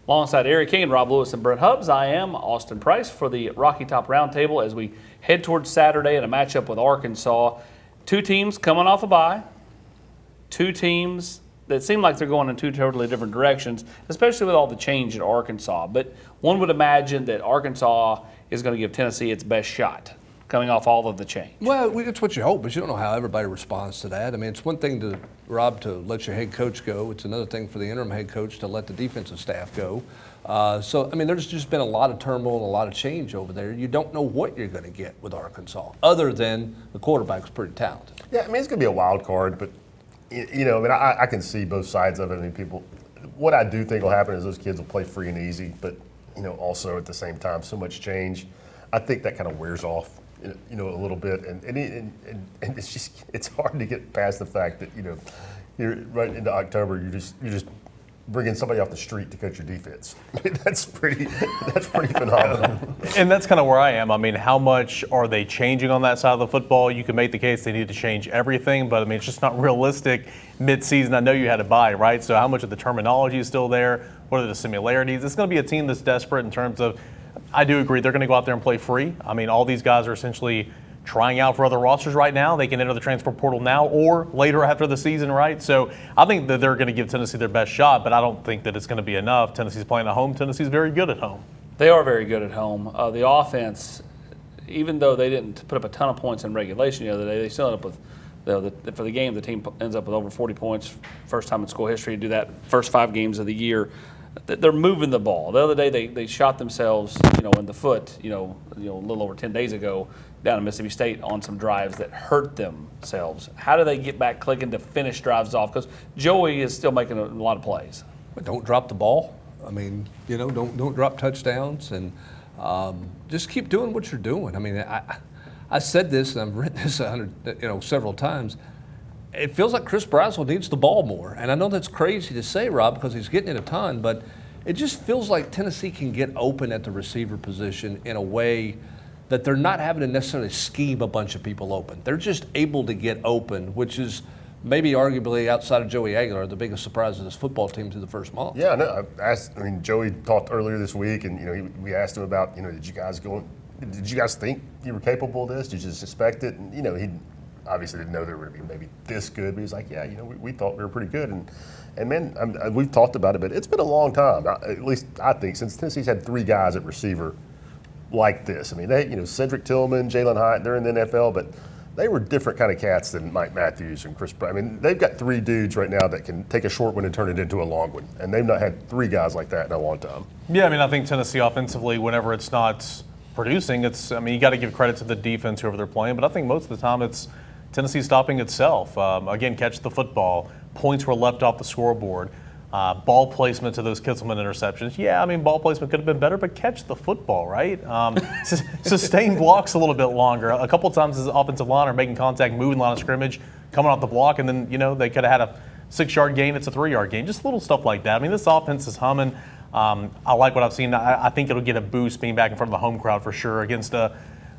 Alongside Eric King, Rob Lewis, and Brent Hubbs, I am Austin Price for the Rocky Top Roundtable as we head towards Saturday in a matchup with Arkansas. Two teams coming off a bye. Two teams that seem like they're going in two totally different directions, especially with all the change in Arkansas. But one would imagine that Arkansas is going to give Tennessee its best shot, coming off all of the change. Well, it's what you hope, but you don't know how everybody responds to that. I mean, it's one thing Rob, to let your head coach go. It's another thing for the interim head coach to let the defensive staff go. So, I mean, there's just been a lot of turmoil and a lot of change over there. You don't know what you're going to get with Arkansas, other than the quarterback's pretty talented. Yeah, I mean, it's going to be a wild card, but, you know, I mean, I can see both sides of it. I mean, what I do think will happen is those kids will play free and easy, but, you know, also at the same time, so much change. I think that kind of wears off, you know, a little bit, and it's hard to get past the fact that, you know, you're right into October, you're just bringing somebody off the street to coach your defense. That's pretty phenomenal. And that's kind of where I am. I mean, how much are they changing on that side of the football? You can make the case they need to change everything, but I mean, it's just not realistic mid-season. I know you had a bye, right? So how much of the terminology is still there? What are the similarities? It's going to be a team that's desperate in terms of, I do agree, they're going to go out there and play free. I mean, all these guys are essentially trying out for other rosters right now. They can enter the transfer portal now or later after the season, right? So I think that they're going to give Tennessee their best shot, but I don't think that it's going to be enough. Tennessee's playing at home. Tennessee's very good at home. They are very good at home. The offense, even though they didn't put up a ton of points in regulation the other day, they still ended up with, for the game, the team ends up with over 40 points. First time in school history to do that first 5 games of the year. They're moving the ball. The other day they shot themselves, you know, in the foot, you know, a little over 10 days ago down in Mississippi State on some drives that hurt themselves. How do they get back clicking to finish drives off? Because Joey is still making a lot of plays. But don't drop the ball. I mean, you know, don't drop touchdowns, and just keep doing what you're doing. I mean, I said this, and I've written this several times. It feels like Chris Braswell needs the ball more. And I know that's crazy to say, Rob, because he's getting it a ton, but it just feels like Tennessee can get open at the receiver position in a way that they're not having to necessarily scheme a bunch of people open. They're just able to get open, which is maybe arguably outside of Joey Aguilar, the biggest surprise of this football team through the first month. Yeah, no, Joey talked earlier this week, and, you know, we asked him about, you know, did you guys think you were capable of this? Did you suspect it? And, you know, he obviously didn't know they were going to be maybe this good, but he's like, yeah, you know, we thought we were pretty good. And man, we've talked about it, but it's been a long time, at least I think, since Tennessee's had 3 guys at receiver like this. I mean, they, you know, Cedric Tillman, Jalen Hyatt, they're in the NFL, but they were different kind of cats than Mike Matthews and Chris Brown. I mean, they've got 3 dudes right now that can take a short one and turn it into a long one, and they've not had 3 guys like that in a long time. Yeah, I mean, I think Tennessee offensively, whenever it's not producing, you got to give credit to the defense, whoever they're playing, but I think most of the time it's Tennessee stopping itself. Again, catch the football. Points were left off the scoreboard. Ball placement to those Kitzelman interceptions. Yeah, I mean, ball placement could have been better, but catch the football, right? Sustain blocks a little bit longer. A couple times as offensive line are making contact, moving line of scrimmage, coming off the block, and then, you know, they could have had a 6-yard gain. It's a 3-yard gain. Just little stuff like that. I mean, this offense is humming. I like what I've seen. I think it'll get a boost being back in front of the home crowd for sure against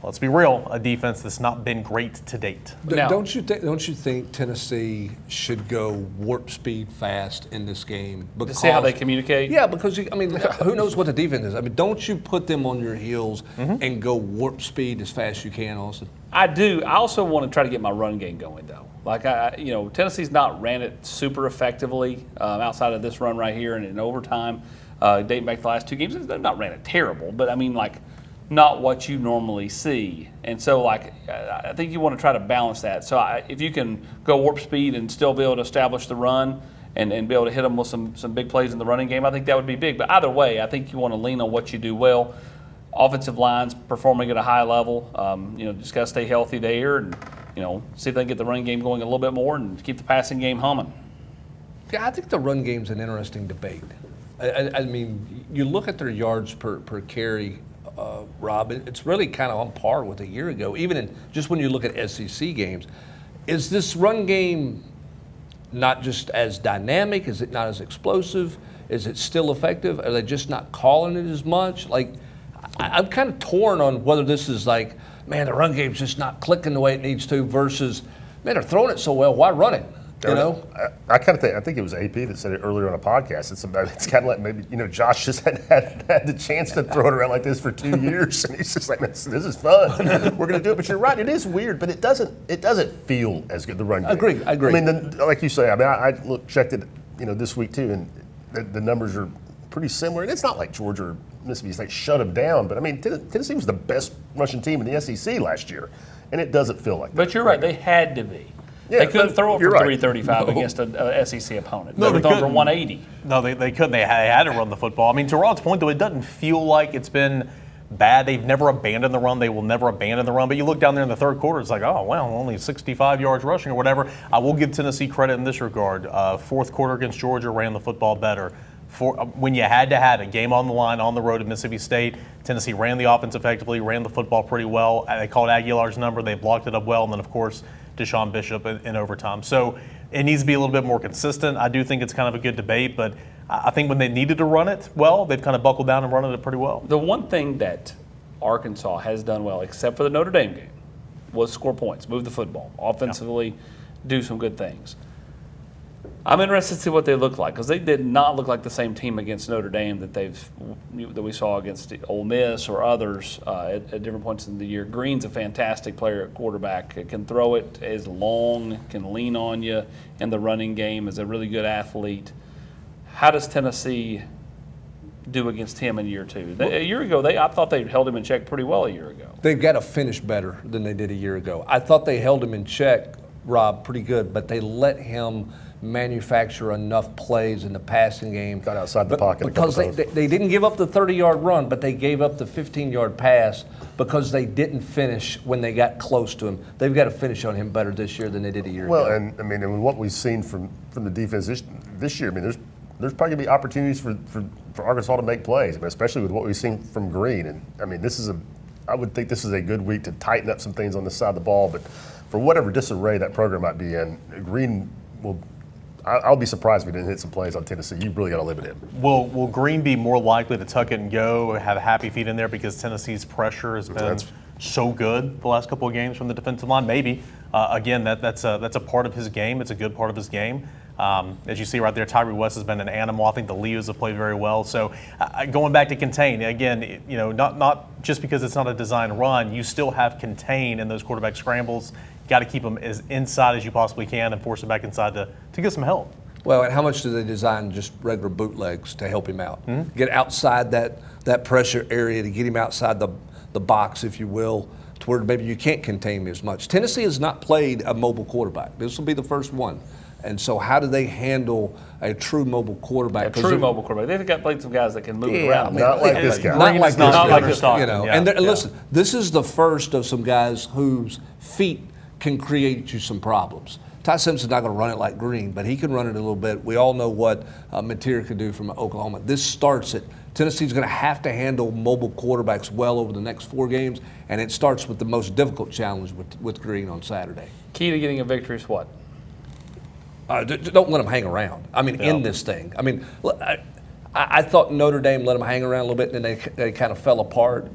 let's be real, a defense that's not been great to date. Now, don't you think Tennessee should go warp speed fast in this game? To see how they communicate? Yeah, because, who knows what the defense is? I mean, don't you put them on your heels and go warp speed as fast as you can, Austin? I do. I also want to try to get my run game going, though. Like, Tennessee's not ran it super effectively outside of this run right here and in overtime. Dating back the last 2 games, they've not ran it terrible, but I mean, like, not what you normally see. And so, like, I think you want to try to balance that. So if you can go warp speed and still be able to establish the run and be able to hit them with some big plays in the running game, I think that would be big. But either way, I think you want to lean on what you do well. Offensive lines performing at a high level. Just got to stay healthy there and, see if they can get the running game going a little bit more and keep the passing game humming. Yeah, I think the run game's an interesting debate. I mean, you look at their yards per carry, Rob, it's really kind of on par with a year ago, even just when you look at SEC games. Is this run game not just as dynamic? Is it not as explosive? Is it still effective? Are they just not calling it as much? Like, I'm kind of torn on whether this is like, man, the run game's just not clicking the way it needs to versus, man, they're throwing it so well, why run it? I kind of think it was AP that said it earlier on a podcast. It's kind of like maybe Josh just had the chance to throw it around like this for 2 years, and he's just like, this is fun. We're going to do it. But you're right, it is weird, but it doesn't feel as good. The run game. I agree. I mean, like you say, I checked it this week too, and the numbers are pretty similar. And it's not like Georgia or Mississippi's like shut them down, but I mean Tennessee was the best rushing team in the SEC last year, and it doesn't feel like that. But you're right, they had to be. Yeah, they couldn't throw it for right. 335 against a SEC opponent. No, They were throwing for couldn't. 180. No, they couldn't. They had to run the football. I mean, to Rod's point, though, it doesn't feel like it's been bad. They've never abandoned the run. They will never abandon the run. But you look down there in the third quarter, it's like, oh, well, only 65 yards rushing or whatever. I will give Tennessee credit in this regard. Fourth quarter against Georgia, ran the football better. When you had to have a game on the line on the road at Mississippi State, Tennessee ran the offense effectively, ran the football pretty well. They called Aguilar's number. They blocked it up well. And then, of course, Deshaun Bishop in overtime. So it needs to be a little bit more consistent. I do think it's kind of a good debate, but I think when they needed to run it well, they've kind of buckled down and run it pretty well. The one thing that Arkansas has done well, except for the Notre Dame game, was score points, move the football, offensively, do some good things. I'm interested to see what they look like, because they did not look like the same team against Notre Dame that we saw against Ole Miss or others at different points in the year. Green's a fantastic player at quarterback. Can throw it, is long, can lean on you in the running game, is a really good athlete. How does Tennessee do against him in year two? A year ago, I thought they held him in check pretty well a year ago. They've got to finish better than they did a year ago. I thought they held him in check, Rob, pretty good, but they let him manufacture enough plays in the passing game. Got outside the pocket. Because they didn't give up the 30-yard run, but they gave up the 15-yard pass because they didn't finish when they got close to him. They've got to finish on him better this year than they did a year ago. Well, and I mean, and what we've seen from the defense this year, I mean, there's probably going to be opportunities for Arkansas to make plays, I mean, especially with what we've seen from Green. And I mean, I would think this is a good week to tighten up some things on this side of the ball. But for whatever disarray that program might be in, Green will. I'll be surprised if he didn't hit some plays on Tennessee. You've really got to limit him. Will Green be more likely to tuck it and go, have happy feet in there because Tennessee's pressure has been so good the last couple of games from the defensive line? Maybe. Again, that's a part of his game. It's a good part of his game. As you see right there, Tyree West has been an animal. I think the Leos have played very well. So going back to contain, again, not just because it's not a design run, you still have contain in those quarterback scrambles. Got to keep them as inside as you possibly can and force them back inside to get some help. Well, and how much do they design just regular bootlegs to help him out? Get outside that pressure area to get him outside the box, if you will, to where maybe you can't contain him as much. Tennessee has not played a mobile quarterback. This will be the first one. And so how do they handle a true mobile quarterback? A true mobile quarterback. They've got played some guys that can move Yeah, around. I mean, Not like this guy. Not like Not like this this guy. guy. And listen, this is the first of some guys whose feet can create you some problems. Ty Simpson's not going to run it like Green, but he can run it a little bit. We all know what Mateer could do from Oklahoma. This starts it. Tennessee's going to have to handle mobile quarterbacks well over the next 4 games, and it starts with the most difficult challenge with Green on Saturday. Key to getting a victory is what? Don't let them hang around. I mean, in this thing. I mean, I thought Notre Dame let them hang around a little bit, and then they kind of fell apart.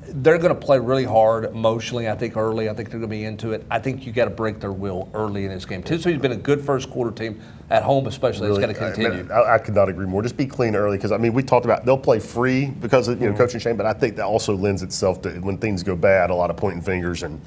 They're going to play really hard emotionally, I think, early. I think they're going to be into it. I think you got to break their will early in this game. Tennessee's been a good first quarter team at home, especially. It's got to continue. I could not agree more. Just be clean early, because I mean, we talked about they'll play free because of coaching change, but I think that also lends itself to when things go bad, a lot of pointing fingers and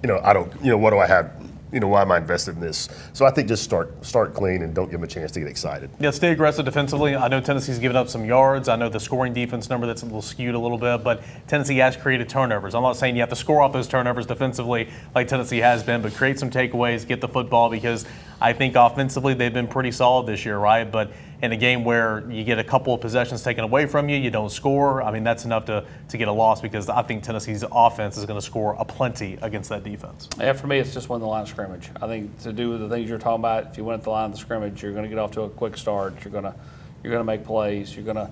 what do I have? Why am I invested in this? So I think just start clean and don't give them a chance to get excited. Yeah, stay aggressive defensively. I know Tennessee's given up some yards. I know the scoring defense number that's a little skewed a little bit, but Tennessee has created turnovers. I'm not saying you have to score off those turnovers defensively like Tennessee has been, but create some takeaways, get the football, because I think offensively they've been pretty solid this year, right? But in a game where you get a couple of possessions taken away from you, you don't score, I mean, that's enough to get a loss, because I think Tennessee's offense is going to score a plenty against that defense. Yeah, for me, it's just win the line of scrimmage. I think to do the things you're talking about, if you win at the line of the scrimmage, you're going to get off to a quick start. You're going to make plays. You're going to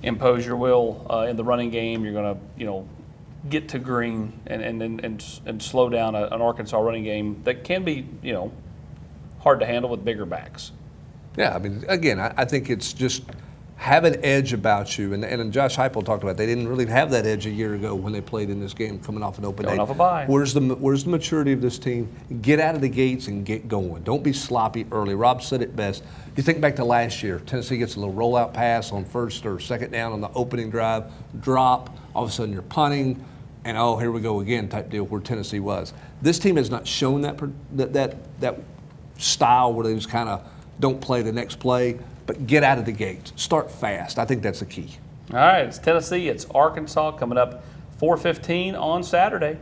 impose your will in the running game. You're going to get to Green and slow down an Arkansas running game that can be hard to handle with bigger backs. Yeah, I mean, again, I think it's just have an edge about you. And Josh Heupel talked about they didn't really have that edge a year ago when they played in this game coming off an open day. Going off a bye. Where's the maturity of this team? Get out of the gates and get going. Don't be sloppy early. Rob said it best. You think back to last year, Tennessee gets a little rollout pass on first or second down on the opening drive, drop, all of a sudden you're punting, and oh, here we go again type deal where Tennessee was. This team has not shown that style where they just kind of don't play the next play, but get out of the gates. Start fast. I think that's the key. All right, it's Tennessee. It's Arkansas coming up 4:15 on Saturday.